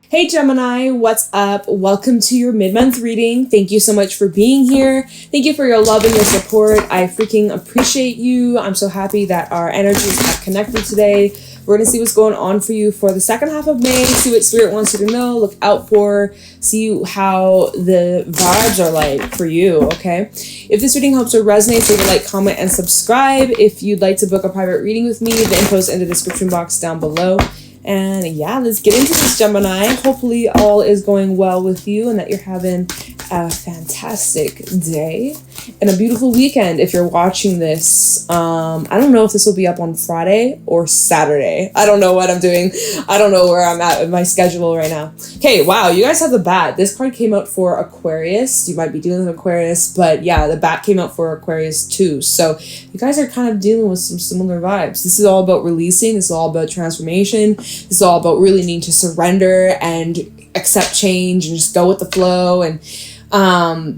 Hey Gemini, what's up? Welcome to your mid-month reading. Thank you so much for being here. Thank you for your love and your support. I freaking appreciate you. I'm so happy that our energies have connected today. We're going to see what's going on for you for the second half of May, see what Spirit wants you to know, look out for, see how the vibes are like for you, okay? If this reading helps or resonates, leave a like, comment, and subscribe. If you'd like to book a private reading with me, the info's in the description box down below. And yeah, let's get into this, Gemini. Hopefully all is going well with you and that you're having a fantastic day and a beautiful weekend if you're watching this. I don't know if this will be up on Friday or Saturday. I don't know what I'm doing. I don't know where I'm at in my schedule right now. Okay, wow, you guys have the bat. This card came out for Aquarius. You might be dealing with Aquarius, but yeah, the bat came out for Aquarius too. So you guys are kind of dealing with some similar vibes. This is all about releasing. This is all about transformation. This is all about really needing to surrender and accept change and just go with the flow. And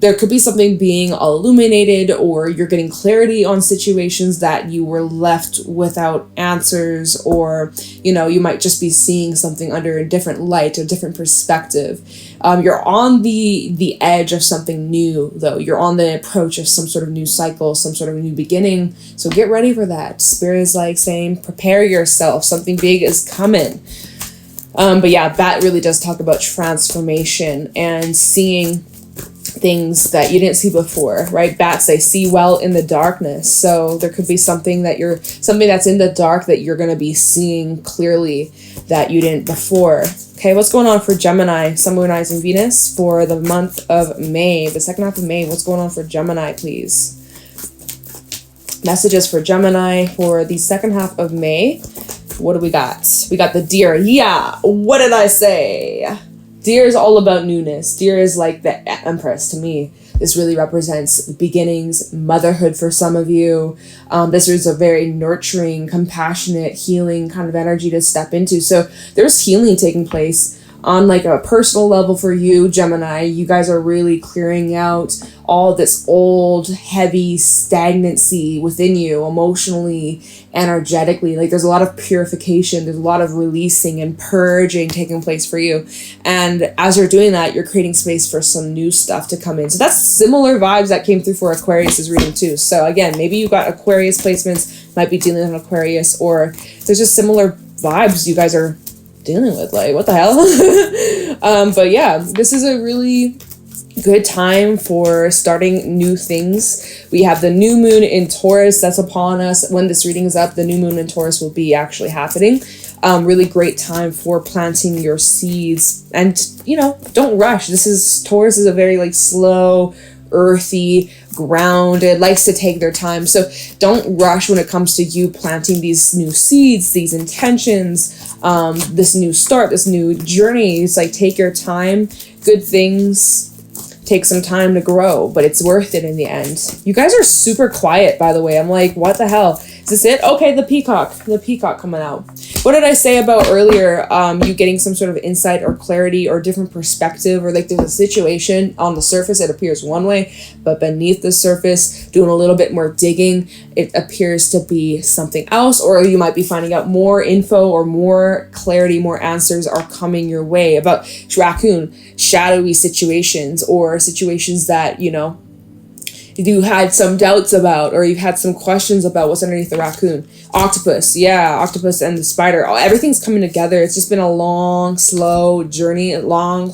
there could be something being illuminated, or you're getting clarity on situations that you were left without answers, or you might just be seeing something under a different light, a different perspective. You're on the edge of something new, though. You're on the approach of some sort of new cycle, some sort of new beginning. So get ready for that. Spirit is like saying, prepare yourself. Something big is coming. But yeah, Bat really does talk about transformation and seeing things that you didn't see before, right? Bats, they see well in the darkness. So there could be something that's in the dark that you're going to be seeing clearly that you didn't before. Okay, what's going on for Gemini, Sun, Moon, Rising, Venus for the month of May, the second half of May? What's going on for Gemini, please? Messages for Gemini for the second half of May. What do we got? We got the Deer. Yeah, what did I say? Deer is all about newness. Deer is like the Empress to me. This really represents beginnings, motherhood for some of you. This is a very nurturing, compassionate, healing kind of energy to step into. So there's healing taking place on like a personal level for you, Gemini. You guys are really clearing out all this old, heavy stagnancy within you, emotionally, energetically. Like there's a lot of purification, there's a lot of releasing and purging taking place for you. And as you're doing that, you're creating space for some new stuff to come in. So that's similar vibes that came through for Aquarius's reading too. So again, maybe you got Aquarius placements, might be dealing with Aquarius, or there's just similar vibes you guys are dealing with. Like, what the hell? But yeah, this is a really good time for starting new things. We have the new moon in Taurus that's upon us. When this reading is up, the new moon in Taurus will be actually happening. Really great time for planting your seeds. And don't rush. Taurus is a very like slow, earthy, grounded, likes to take their time. So don't rush when it comes to you planting these new seeds, these intentions, this new start, this new journey. It's like, take your time. Good things take some time to grow, but it's worth it in the end. You guys are super quiet, by the way. I'm like, what the hell? Is this it? Okay, the peacock coming out. What did I say about earlier? You getting some sort of insight or clarity or different perspective, or like there's a situation on the surface, it appears one way, but beneath the surface, doing a little bit more digging, it appears to be something else, or you might be finding out more info or more clarity, more answers are coming your way about raccoon, shadowy situations, or situations that, you had some doubts about, or you've had some questions about what's underneath the raccoon. Octopus, yeah, octopus and the spider. Everything's coming together. It's just been a long, slow journey, long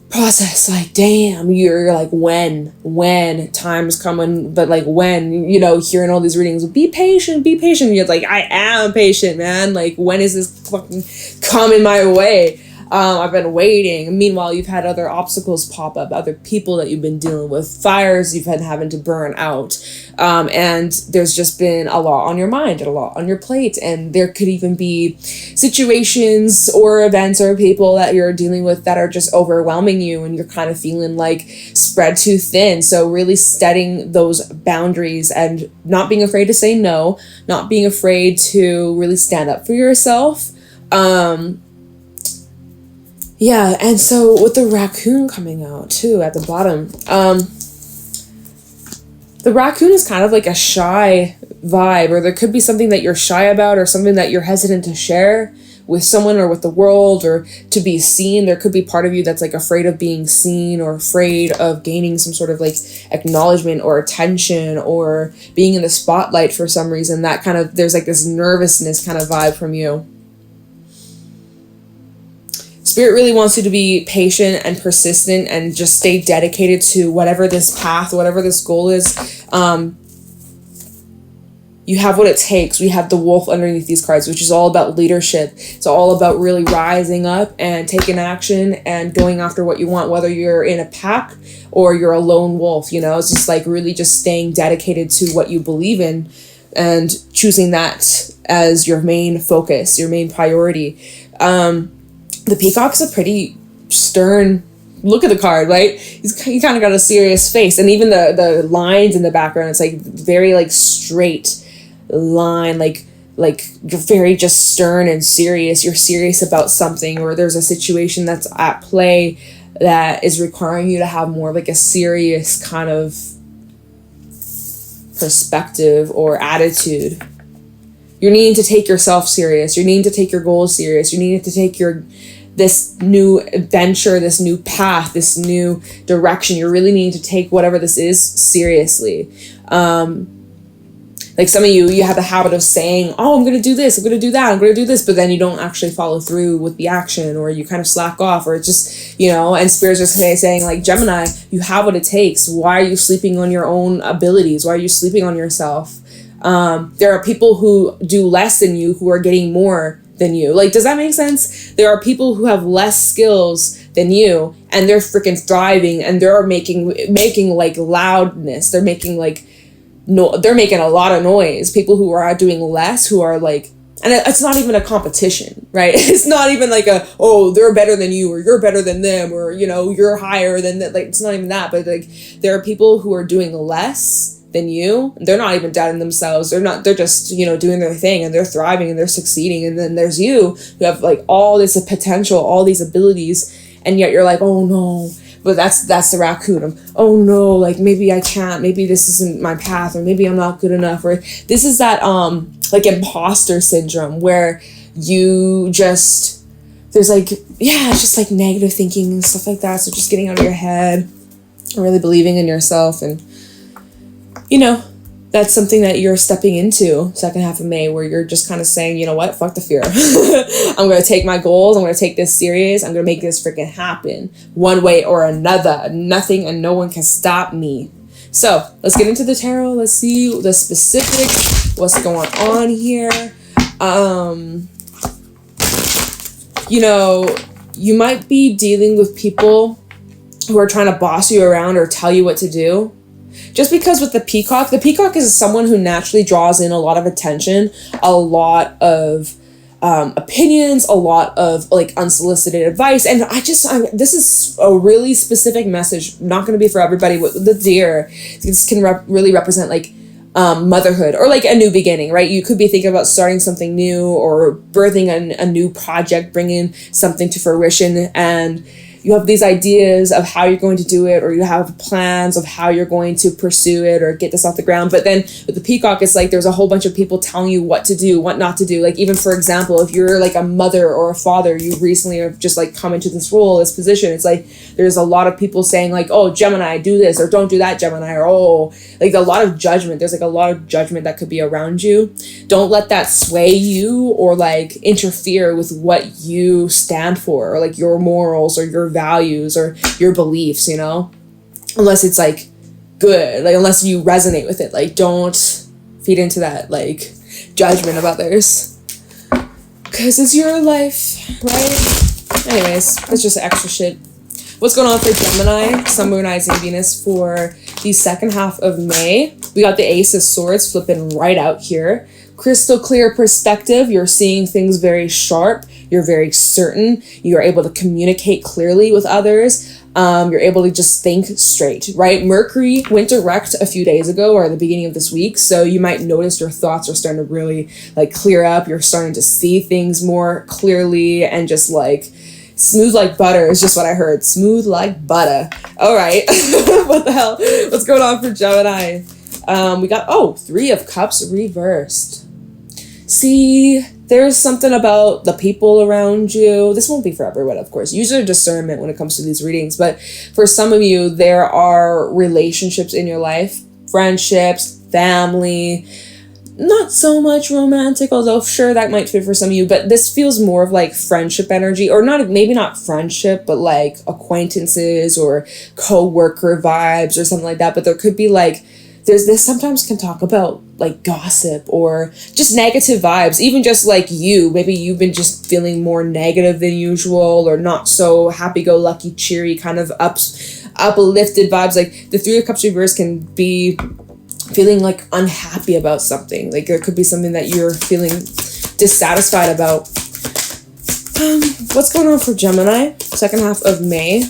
process. Like, damn, you're like, when time's coming, but like when, hearing all these readings, be patient. You're like, I am patient, man. Like, when is this fucking coming my way? I've been waiting. Meanwhile, you've had other obstacles pop up, other people that you've been dealing with, fires you've been having to burn out. And there's just been a lot on your mind and a lot on your plate. And there could even be situations or events or people that you're dealing with that are just overwhelming you, and you're kind of feeling like spread too thin. So really setting those boundaries and not being afraid to say no, not being afraid to really stand up for yourself. Yeah, and so with the raccoon coming out too at the bottom, the raccoon is kind of like a shy vibe, or there could be something that you're shy about or something that you're hesitant to share with someone or with the world, or to be seen. There could be part of you that's like afraid of being seen, or afraid of gaining some sort of like acknowledgement or attention, or being in the spotlight for some reason. That kind of, there's like this nervousness kind of vibe from you. Spirit really wants you to be patient and persistent and just stay dedicated to whatever this path, whatever this goal is. You have what it takes. We have the wolf underneath these cards, which is all about leadership. It's all about really rising up and taking action and going after what you want, whether you're in a pack or you're a lone wolf. You know, it's just like really just staying dedicated to what you believe in and choosing that as your main focus, your main priority. The peacock's a pretty stern look at the card, right? He kind of got a serious face, and even the lines in the background, it's like very like straight line, like you're very just stern and serious. You're serious about something, or there's a situation that's at play that is requiring you to have more like a serious kind of perspective or attitude. You're needing to take yourself serious. You're needing to take your goals serious. You need to take this new adventure, this new path, this new direction. You're really needing to take whatever this is seriously. Like some of you have the habit of saying, oh, I'm going to do this, I'm going to do that, I'm going to do this, but then you don't actually follow through with the action, or you kind of slack off, or just, you know, and Spirit's just saying like, Gemini, you have what it takes. Why are you sleeping on your own abilities? Why are you sleeping on yourself? There are people who do less than you who are getting more than you. Like, does that make sense? There are people who have less skills than you, and they're freaking thriving, and they're making like loudness. They're making like, no, they're making a lot of noise. People who are doing less, who are like, and it's not even a competition, right? It's not even like oh, they're better than you, or you're better than them, or, you know, you're higher than that. Like, it's not even that, but like, there are people who are doing less than you. They're not even doubting themselves. They're just, you know, doing their thing, and they're thriving and they're succeeding. And then there's you who have like all this potential, all these abilities, and yet you're like, oh no. But that's the raccoon. Oh no, like maybe I can't, maybe this isn't my path, or maybe I'm not good enough, or this is that like imposter syndrome where you just, there's like, yeah, it's just like negative thinking and stuff like that. So just getting out of your head, really believing in yourself, and you know, that's something that you're stepping into second half of May, where you're just kind of saying, you know what, fuck the fear. I'm going to take my goals. I'm going to take this serious. I'm going to make this freaking happen one way or another. Nothing and no one can stop me. So let's get into the tarot. Let's see the specifics, what's going on here. You know, you might be dealing with people who are trying to boss you around or tell you what to do. Just because with the peacock is someone who naturally draws in a lot of attention, a lot of opinions, a lot of like unsolicited advice. And this is a really specific message, not going to be for everybody. With the deer, this can really represent like motherhood, or like a new beginning, right? You could be thinking about starting something new, or birthing a new project, bringing something to fruition, and you have these ideas of how you're going to do it, or you have plans of how you're going to pursue it or get this off the ground. But then with the peacock, it's like there's a whole bunch of people telling you what to do, what not to do. Like, even for example, if you're like a mother or a father, you recently have just like come into this role, this position. It's like there's a lot of people saying like, oh, Gemini, do this, or don't do that, Gemini, or oh, like a lot of judgment. There's like a lot of judgment that could be around you. Don't let that sway you or like interfere with what you stand for, or like your morals or your values or your beliefs, you know, unless it's like good, like unless you resonate with it. Like, don't feed into that like judgment of others, because it's your life, right? Anyways, that's just extra shit. What's going on for Gemini, Sun, Moon, Rising, Venus for the second half of May? We got the Ace of Swords flipping right out here. Crystal clear perspective. You're seeing things very sharp. You're very certain. You're able to communicate clearly with others. You're able to just think straight, right? Mercury went direct a few days ago, or at the beginning of this week. So you might notice your thoughts are starting to really like clear up. You're starting to see things more clearly, and just like smooth like butter is just what I heard. Smooth like butter. All right. What the hell? What's going on for Gemini? We got, Three of Cups reversed. see, there's something about the people around you. This won't be for everyone, of course. Use your discernment when it comes to these readings. But for some of you, there are relationships in your life, friendships, family, not so much romantic, although sure that might fit for some of you, but this feels more of like friendship energy, or not, maybe not friendship, but like acquaintances or co-worker vibes or something like that. But there could be like, there's this sometimes can talk about like gossip or just negative vibes, even just like maybe you've been just feeling more negative than usual, or not so happy-go-lucky, cheery, kind of uplifted vibes. Like the Three of Cups reverse can be feeling like unhappy about something. Like there could be something that you're feeling dissatisfied about. What's going on for Gemini? Second half of May.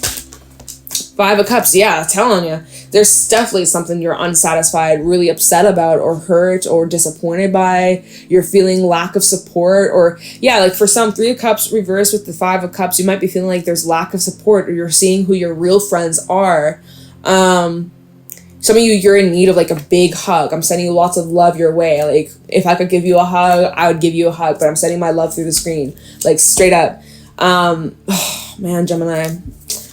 Five of Cups. Yeah, telling you. There's definitely something you're unsatisfied, really upset about, or hurt, or disappointed by. You're feeling lack of support, or yeah, like for some, Three of Cups reverse with the Five of Cups, you might be feeling like there's lack of support, or you're seeing who your real friends are. Some of you, you're in need of like a big hug. I'm sending you lots of love your way. Like if I could give you a hug, I would give you a hug, but I'm sending my love through the screen, like straight up. Oh man, Gemini,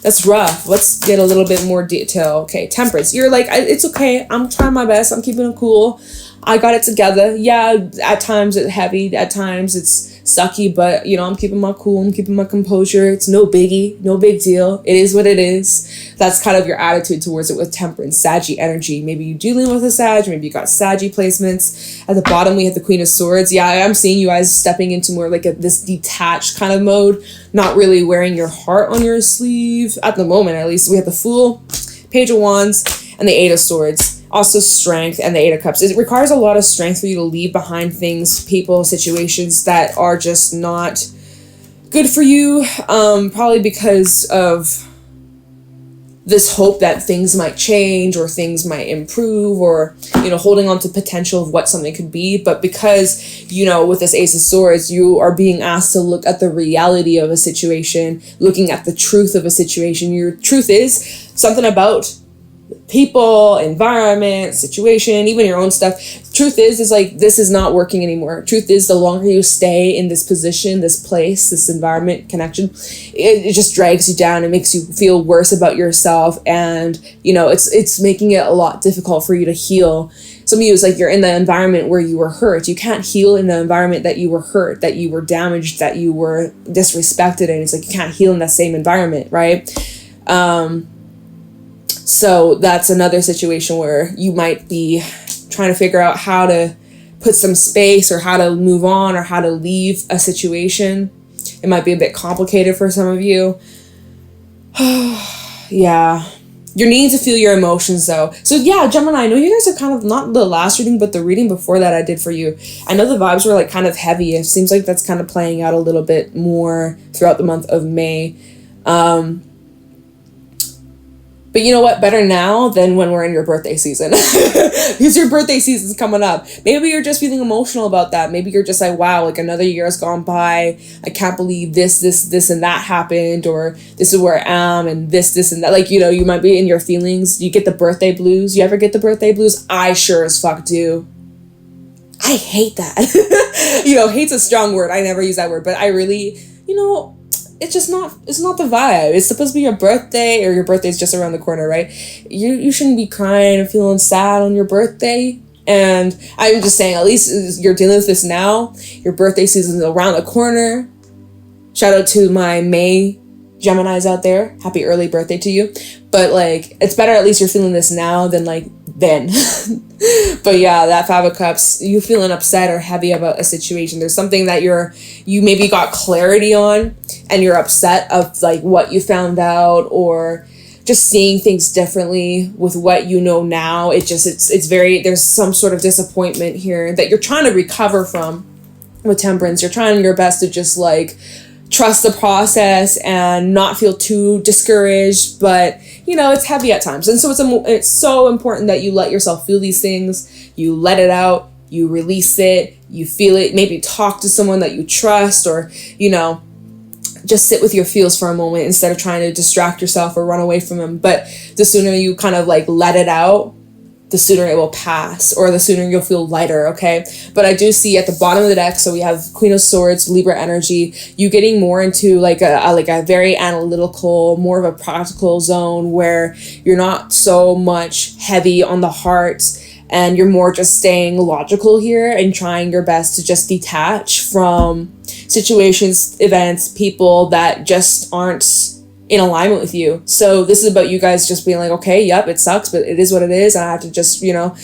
that's rough. Let's get a little bit more detail. Okay, Temperance, you're like, it's okay. I'm trying my best. I'm keeping it cool. I got it together. Yeah, at times it's heavy. At times it's sucky, but you know, I'm keeping my cool. I'm keeping my composure. It's no biggie, no big deal. It is what it is. That's kind of your attitude towards it with Temperance, Saggy energy. Maybe you're dealing with a Sag, maybe you got Saggy placements. At the bottom, we have the Queen of Swords. Yeah, I'm seeing you guys stepping into more like this detached kind of mode, not really wearing your heart on your sleeve at the moment, at least. We have the Fool, Page of Wands, and the Eight of Swords. Also strength and the Eight of Cups. It requires a lot of strength for you to leave behind things, people, situations that are just not good for you. Probably because of this hope that things might change or things might improve, or, you know, holding on to potential of what something could be. But because, you know, with this Ace of Swords, you are being asked to look at the reality of a situation, looking at the truth of a situation. Your truth is something about people, environment, situation, even your own stuff. Truth is like, this is not working anymore. Truth is, the longer you stay in this position, this place, this environment, connection, it just drags you down. It makes you feel worse about yourself. And, you know, it's making it a lot difficult for you to heal. Some of you, it's like you're in the environment where you were hurt. You can't heal in the environment that you were hurt, that you were damaged, that you were disrespected. And it's like, you can't heal in that same environment, right? So that's another situation where you might be trying to figure out how to put some space, or how to move on, or how to leave a situation. It might be a bit complicated for some of you. Yeah. You're needing to feel your emotions though. So yeah, Gemini, I know you guys are kind of, not the last reading, but the reading before that I did for you. I know the vibes were like kind of heavy. It seems like that's kind of playing out a little bit more throughout the month of May. But you know what? Better now than when we're in your birthday season. Because your birthday season's coming up. Maybe you're just feeling emotional about that. Maybe you're just like, wow, like another year has gone by. I can't believe this, and that happened. Or this is where I am, and this, and that. Like, you know, you might be in your feelings. You get the birthday blues. You ever get the birthday blues? I sure as fuck do. I hate that. You know, hate's a strong word. I never use that word. But I really, you know, it's not the vibe. It's supposed to be your birthday, or your birthday's just around the corner, right? You shouldn't be crying and feeling sad on your birthday. And I'm just saying, at least you're dealing with this now. Your birthday season's around the corner. Shout out to my May Geminis out there. Happy early birthday to you. But like, it's better at least you're feeling this now than like then. But yeah, that Five of Cups, you feeling upset or heavy about a situation. There's something that you maybe got clarity on, and you're upset of like what you found out, or just seeing things differently with what you know now. It's very, there's some sort of disappointment here that you're trying to recover from with Temperance. You're trying your best to just like trust the process and not feel too discouraged, but you know, it's heavy at times. And so it's so important that you let yourself feel these things, you let it out, you release it, you feel it, maybe talk to someone that you trust, or, you know, just sit with your feels for a moment instead of trying to distract yourself or run away from them. But the sooner you kind of like let it out, the sooner it will pass, or the sooner you'll feel lighter, okay? But I do see at the bottom of the deck, so we have Queen of Swords, Libra energy, you getting more into like a very analytical, more of a practical zone where you're not so much heavy on the heart, and you're more just staying logical here and trying your best to just detach from situations, events, people that just aren't in alignment with you. So this is about you guys just being like, okay, yep, it sucks, but it is what it is. And I have to just, you know,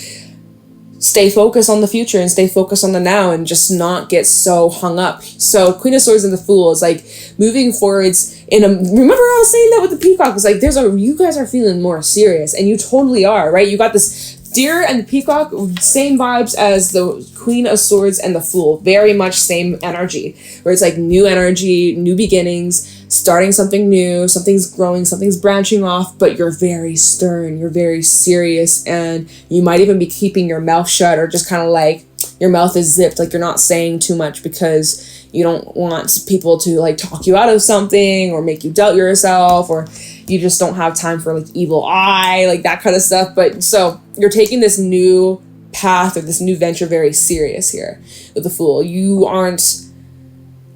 stay focused on the future and stay focused on the now and just not get so hung up. So Queen of Swords and the Fool is like moving forwards remember I was saying that with the Peacock, it's like you guys are feeling more serious, and you totally are, right? You got this Deer and the Peacock, same vibes as the Queen of Swords and the Fool. Very much same energy, where it's like new energy, new beginnings, starting something new, something's growing, something's branching off, but you're very stern, you're very serious, and you might even be keeping your mouth shut, or just kind of like your mouth is zipped, like you're not saying too much because you don't want people to like talk you out of something or make you doubt yourself, or you just don't have time for like evil eye, like that kind of stuff. But so you're taking this new path or this new venture very serious here with the Fool. You aren't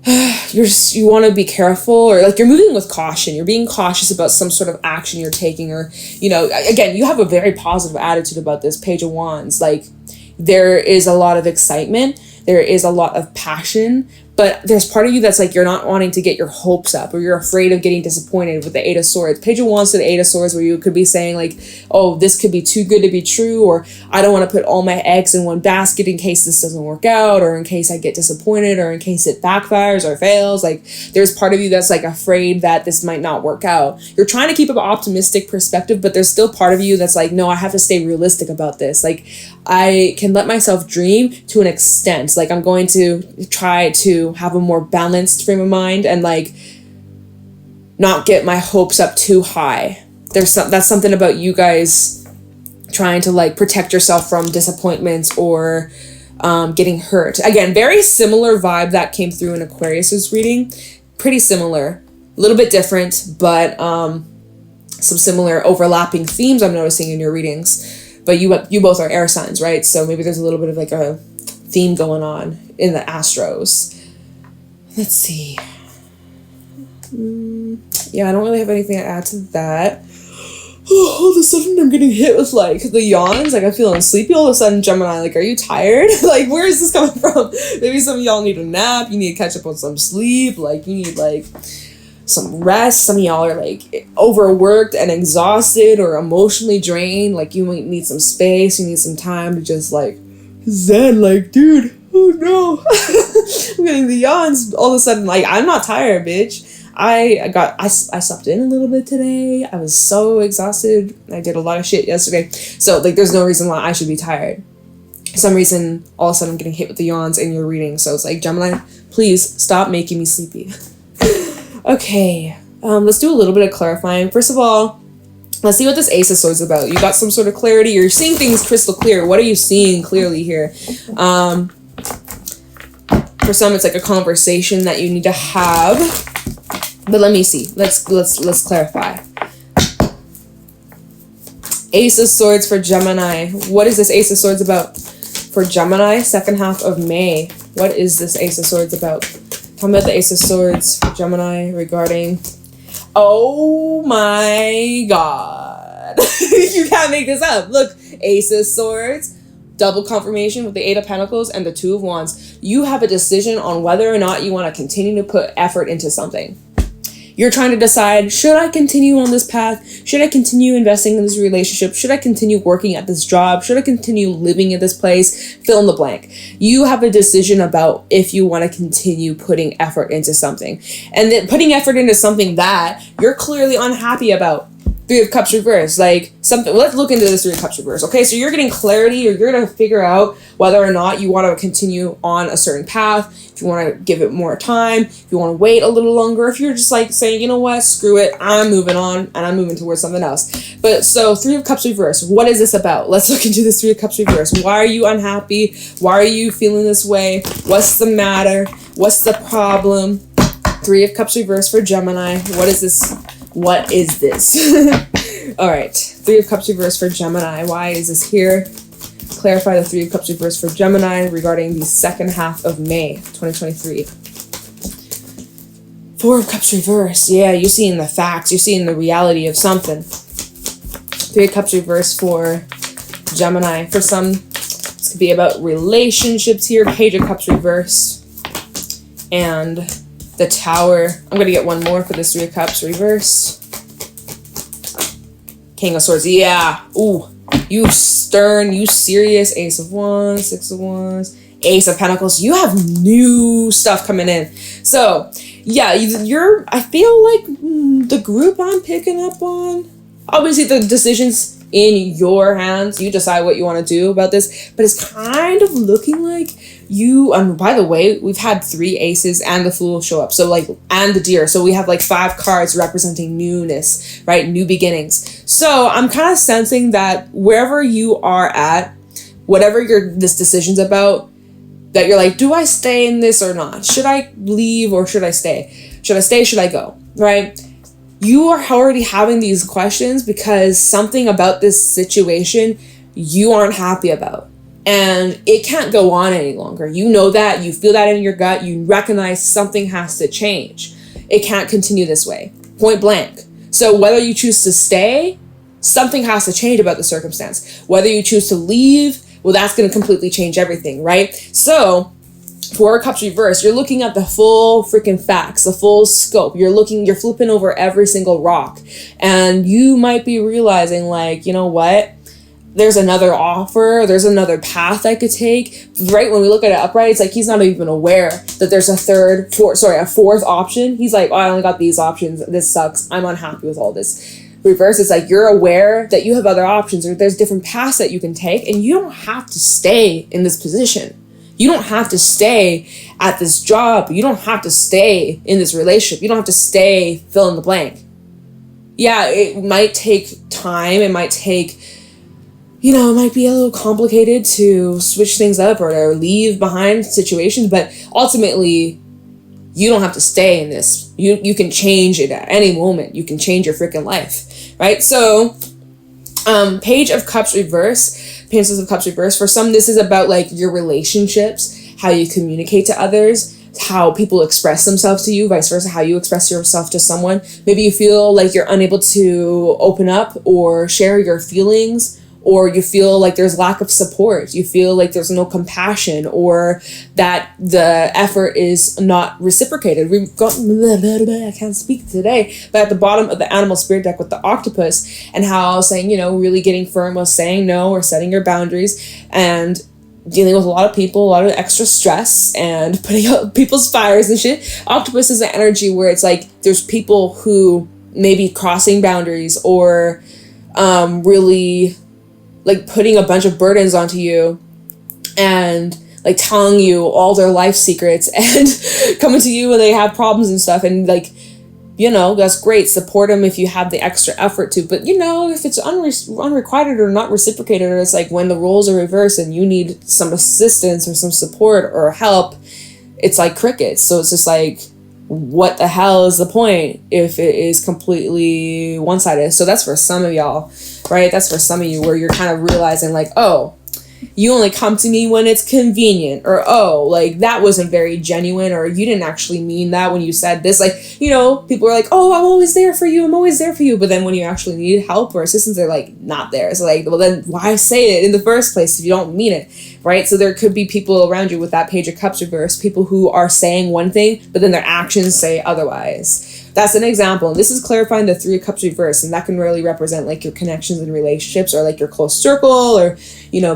you want to be careful, or like you're moving with caution. You're being cautious about some sort of action you're taking, or, you know, again, you have a very positive attitude about this Page of Wands. Like there is a lot of excitement, there is a lot of passion, but there's part of you that's like, you're not wanting to get your hopes up, or you're afraid of getting disappointed with the Eight of Swords. Page of Wands to the Eight of Swords, where you could be saying like, oh, this could be too good to be true, or I don't want to put all my eggs in one basket in case this doesn't work out, or in case I get disappointed, or in case it backfires or fails. Like there's part of you that's like afraid that this might not work out. You're trying to keep an optimistic perspective, but there's still part of you that's like, no, I have to stay realistic about this. Like I can let myself dream to an extent. Like I'm going to try to have a more balanced frame of mind and like not get my hopes up too high. That's something about you guys trying to like protect yourself from disappointments or getting hurt. Again, very similar vibe that came through in Aquarius's reading. Pretty similar, a little bit different, but some similar overlapping themes I'm noticing in your readings. But you both are air signs, right? So maybe there's a little bit of like a theme going on in the Astros. Let's see. Yeah, I don't really have anything to add to that. All of a sudden I'm getting hit with like the yawns. Like I'm feeling sleepy all of a sudden. Gemini, like, are you tired? Like, where is this coming from? Maybe some of y'all need a nap. You need to catch up on some sleep. Like you need like some rest. Some of y'all are like overworked and exhausted or emotionally drained. Like you might need some space. You need some time to just like zen. Like, dude, oh no. I'm getting the yawns all of a sudden. Like, I'm not tired, bitch. I slept in a little bit today. I was so exhausted. I did a lot of shit yesterday. So like there's no reason why I should be tired. For some reason, all of a sudden I'm getting hit with the yawns in your reading. So it's like, Gemini, please stop making me sleepy. Okay, let's do a little bit of clarifying. First of all, let's see what this Ace of Swords is about. You got some sort of clarity. You're seeing things crystal clear. What are you seeing clearly here? For some, it's like a conversation that you need to have. But let me see. Let's clarify. Ace of Swords for Gemini. What is this Ace of Swords about for Gemini? Second half of May. What is this Ace of Swords about? Tell me about the Ace of Swords for Gemini regarding... Oh my god. You can't make this up. Look, Ace of Swords, double confirmation with the Eight of Pentacles and the Two of Wands. You have a decision on whether or not you want to continue to put effort into something. You're trying to decide, should I continue on this path? Should I continue investing in this relationship? Should I continue working at this job? Should I continue living in this place? Fill in the blank. You have a decision about if you want to continue putting effort into something. And then putting effort into something that you're clearly unhappy about. Three of Cups reverse, like something. Let's look into this Three of Cups reverse. Okay, so you're getting clarity, or you're gonna figure out whether or not you want to continue on a certain path. If you want to give it more time, if you want to wait a little longer, if you're just like saying, you know what, screw it, I'm moving on and I'm moving towards something else. But so Three of Cups reverse. What is this about? Let's look into this Three of Cups reverse. Why are you unhappy? Why are you feeling this way? What's the matter? What's the problem? Three of Cups reverse for Gemini. What is this? What is this? All right. Three of Cups reverse for Gemini. Why is this here? Clarify the Three of Cups reverse for Gemini regarding the second half of May 2023. Four of Cups reverse. Yeah, you're seeing the facts. You're seeing the reality of something. Three of Cups reverse for Gemini. For some, this could be about relationships here. Page of Cups reverse. And the Tower. I'm going to get one more for this Three of Cups reverse. King of Swords. Yeah. Ooh. You stern. You serious. Ace of Wands. Six of Wands. Ace of Pentacles. You have new stuff coming in. So, yeah, you're, I feel like the group I'm picking up on, obviously the decision's in your hands. You decide what you want to do about this, but it's kind of looking like you, and by the way, we've had 3 aces and the Fool show up. So like, and the Deer. So we have like 5 cards representing newness, right? New beginnings. So I'm kind of sensing that wherever you are at, whatever this decision's about, that you're like, do I stay in this or not? Should I leave or should I stay? Should I stay? Should I go? Right? You are already having these questions because something about this situation you aren't happy about. And it can't go on any longer. You know that. You feel that in your gut. You recognize something has to change. It can't continue this way. Point blank. So whether you choose to stay, something has to change about the circumstance. Whether you choose to leave, well, that's going to completely change everything, right? So, Four of Cups reverse, you're looking at the full freaking facts, the full scope. You're flipping over every single rock. And you might be realizing, like, you know what? There's another offer. There's another path I could take. Right when we look at it upright, it's like he's not even aware that there's a fourth option. He's like, oh, I only got these options. This sucks. I'm unhappy with all this. Reverse, it's like you're aware that you have other options or there's different paths that you can take, and you don't have to stay in this position. You don't have to stay at this job. You don't have to stay in this relationship. You don't have to stay fill in the blank. Yeah, it might take time. It might take, it might be a little complicated to switch things up or to leave behind situations, but ultimately, you don't have to stay in this. You can change it at any moment. You can change your freaking life, right? So, Page of Cups reverse, Princess of Cups reverse. For some, this is about like your relationships, how you communicate to others, how people express themselves to you, vice versa, how you express yourself to someone. Maybe you feel like you're unable to open up or share your feelings, or you feel like there's lack of support. You feel like there's no compassion, or that the effort is not reciprocated. We've got, I can't speak today, but at the bottom of the animal spirit deck with the octopus, and how saying, really getting firm with saying no or setting your boundaries, and dealing with a lot of people, a lot of extra stress, and putting out people's fires and shit. Octopus is an energy where it's like there's people who may be crossing boundaries or really like putting a bunch of burdens onto you and like telling you all their life secrets and coming to you when they have problems and stuff, and like, that's great. Support them if you have the extra effort to, but if it's unrequited or not reciprocated, or it's like when the roles are reversed and you need some assistance or some support or help, it's like crickets. So it's just like, what the hell is the point if it is completely one-sided? So that's for some of y'all, right? That's for some of you where you're kind of realizing like, oh, you only come to me when it's convenient, or oh, like that wasn't very genuine, or you didn't actually mean that when you said this. Like, people are like, oh, I'm always there for you, but then when you actually need help or assistance, they're like not there. So like, well, then why say it in the first place if you don't mean it, right? So there could be people around you with that Page of Cups reverse, people who are saying one thing but then their actions say otherwise. That's an example. And this is clarifying the Three of Cups reverse, and that can really represent like your connections and relationships, or like your close circle, or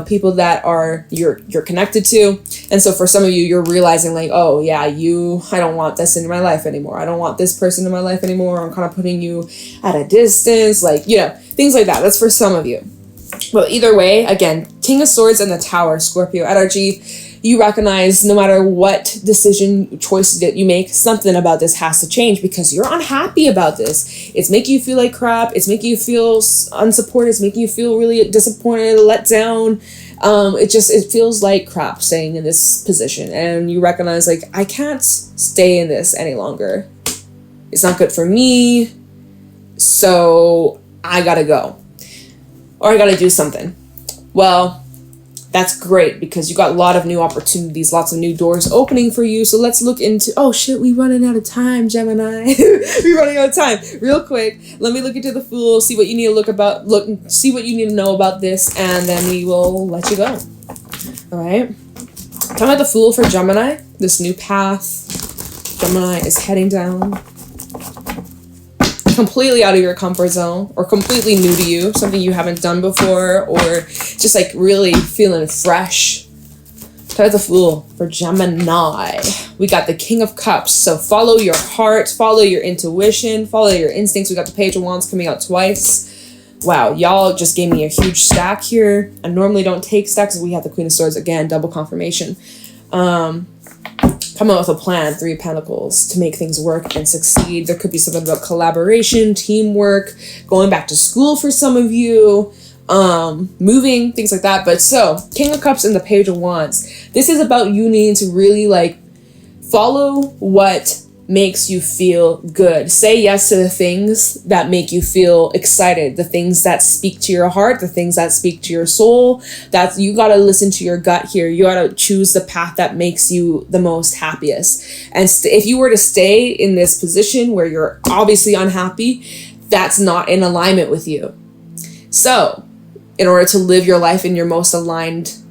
people that are you're connected to. And so for some of you, you're realizing like, oh yeah, I don't want this in my life anymore. I don't want this person in my life anymore. I'm kind of putting you at a distance, like things like that. That's for some of you. But either way, again, King of Swords and the Tower, Scorpio energy. You recognize no matter what choices that you make, something about this has to change because you're unhappy about this. It's making you feel like crap. It's making you feel unsupported. It's making you feel really disappointed, let down. It feels like crap staying in this position. And you recognize like, I can't stay in this any longer. It's not good for me. So I gotta go. Or I gotta do something. Well, that's great because you got a lot of new opportunities, lots of new doors opening for you. So let's look into, oh shit, we running out of time, Gemini. We're running out of time. Real quick, let me look into the Fool, see what you need to see what you need to know about this, and then we will let you go. All right. Talking about the Fool for Gemini, this new path Gemini is heading down. Completely out of your comfort zone, or completely new to you, something you haven't done before, or just like really feeling fresh. Talk about the Fool for Gemini. We got the King of Cups, so follow your heart, follow your intuition, follow your instincts. We got the Page of Wands coming out twice. Wow, y'all just gave me a huge stack here. I normally don't take stacks. We have the Queen of Swords again, double confirmation. Come up with a plan, 3 of Pentacles, to make things work and succeed. There could be something about collaboration, teamwork, going back to school for some of you, moving, things like that. But so, King of Cups and the Page of Wands. This is about you needing to really like follow what makes you feel good. Say yes to the things that make you feel excited, the things that speak to your heart, the things that speak to your soul. That's, you got to listen to your gut here. You got to choose the path that makes you the most happiest. And if you were to stay in this position where you're obviously unhappy, that's not in alignment with you. So in order to live your life in your most alignment,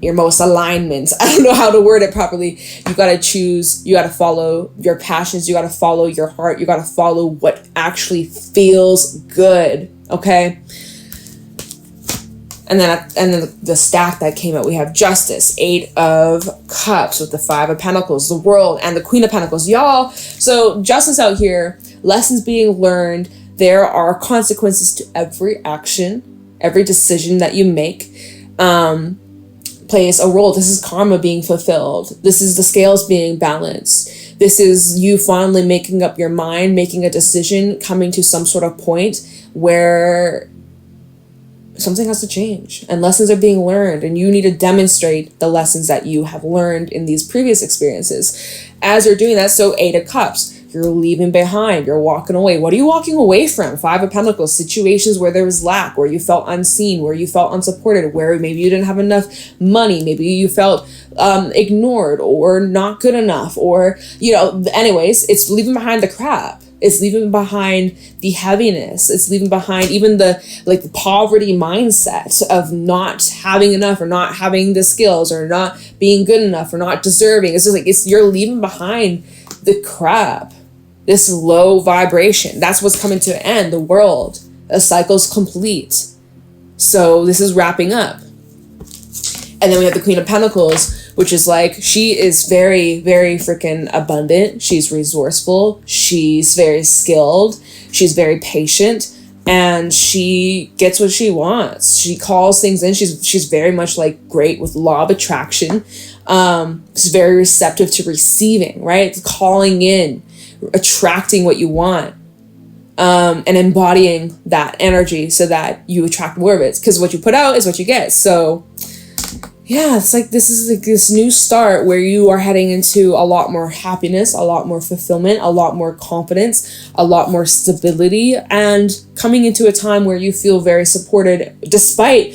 I don't know how to word it properly. You got to choose, you got to follow your passions, you got to follow your heart, you got to follow what actually feels good, okay? And then the stack that came out, we have Justice, 8 of Cups with the 5 of Pentacles, the World, and the Queen of Pentacles. Y'all, so justice out here, lessons being learned. There are consequences to every action, every decision that you make. Plays a role. This is karma being fulfilled. This is the scales being balanced. This is you finally making up your mind, making a decision, coming to some sort of point where something has to change and lessons are being learned, and you need to demonstrate the lessons that you have learned in these previous experiences. As you're doing that, so 8 of Cups, you're leaving behind, you're walking away. What are you walking away from? 5 of Pentacles, situations where there was lack, where you felt unseen, where you felt unsupported, where maybe you didn't have enough money, maybe you felt ignored or not good enough, or, you know, anyways, it's leaving behind the crap. It's leaving behind the heaviness. It's leaving behind even the poverty mindset of not having enough, or not having the skills, or not being good enough, or not deserving. It's just like, you're leaving behind the crap. This low vibration, that's what's coming to an end. The world, a cycle's complete. So this is wrapping up. And then we have the Queen of Pentacles, which is like, she is very, very freaking abundant. She's resourceful. She's very skilled. She's very patient. And she gets what she wants. She calls things in. She's very much like great with law of attraction. She's very receptive to receiving, right? It's calling in, attracting what you want, and embodying that energy so that you attract more of it, because what you put out is what you get. So yeah, it's like this is like this new start where you are heading into a lot more happiness, a lot more fulfillment, a lot more confidence, a lot more stability, and coming into a time where you feel very supported despite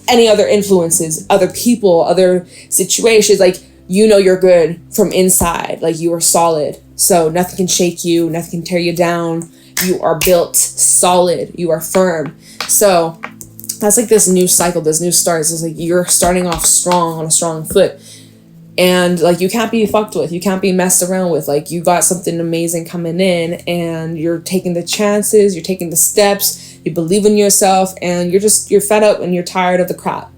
any other influences, other people, other situations. Like, you know, you're good from inside, like you are solid. So nothing can shake you, nothing can tear you down. You are built solid, you are firm. So that's like this new cycle, this new start. It's like you're starting off strong, on a strong foot. And like, you can't be fucked with, you can't be messed around with. Like, you got something amazing coming in, and you're taking the chances, you're taking the steps, you believe in yourself, and you're fed up and you're tired of the crap.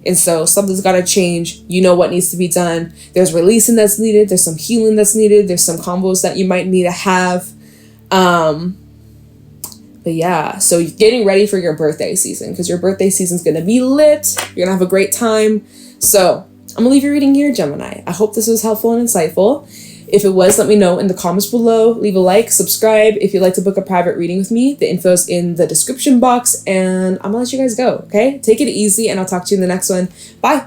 And so something's got to change. You know what needs to be done. There's releasing that's needed. There's some healing that's needed. There's some combos that you might need to have. But yeah, so you're getting ready for your birthday season, because your birthday season is going to be lit. You're going to have a great time. So I'm going to leave your reading here, Gemini. I hope this was helpful and insightful. If it was, let me know in the comments below. Leave a like, subscribe. If you'd like to book a private reading with me, the info's in the description box, and I'm gonna let you guys go, okay? Take it easy, and I'll talk to you in the next one. Bye.